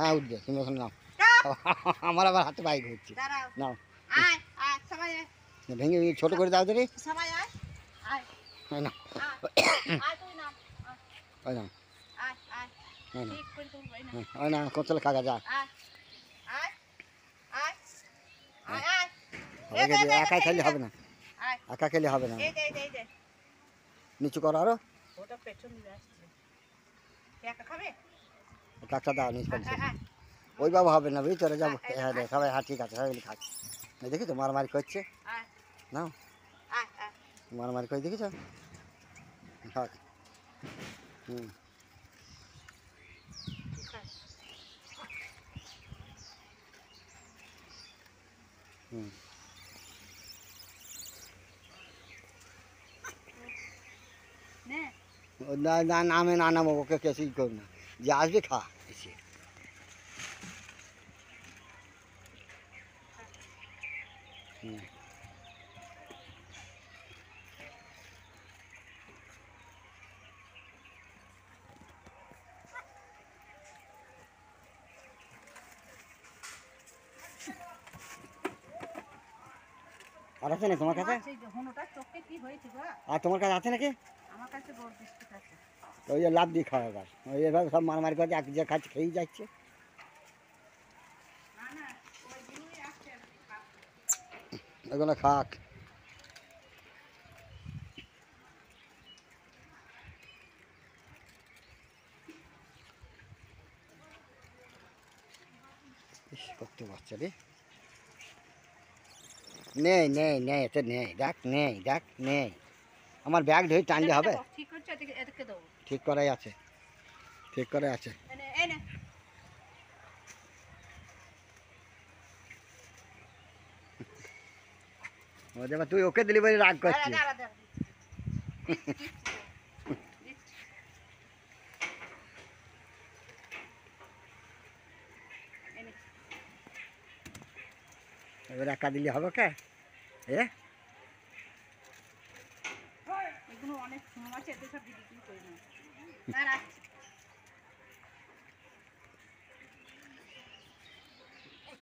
হ্যাঁ উঠবে, তুমি ওখানে নাও। আমার আবার হাতে বাইক হচ্ছে, নাও ভেঙে ভেঙে ছোটো করে দাও দেখি। না ওই না ওই না কোথাও কাকা যা একাই খেলে হবে না, একা খেলে হবে না, নিচু করো আরো কাকটা দাও নিচ পাশে। ওই বাবা হবে না ভিতরে যাবো। হ্যাঁ রে সবাই, হ্যাঁ ঠিক আছে সবাই খাক। দেখি তো মারামারি করছে, নাও মারামারি করে দেখেছ খাক। হুম হুম না নামে না নামো ওকে কিছুই কর না, যে আসবে খা এসে। হুম আর আছে না তোমার কাছে? আর তোমার কাছে আছে নাকি? ওই যে লাভ দিয়ে খাওয়া গাছ, ওই এভাবে সব মারামারি করছে, এক যে খাচ্ছে খেয়েই যাচ্ছে। ওগুলো খাক। করতে পারছে রে, নেই নেই নেই এতে নেই, দেখ নেই, দেখ নেই। আমার ব্যাগ ধরে টানলে হবে? ঠিক করাই আছে, ঠিক করে আছে। তুই ওকে দিলি বলে রাগ করছিস। এবার একা দিলে হবে কে? এগুলো অনেক সময় আছে, এতে সব বিক্রি করে না।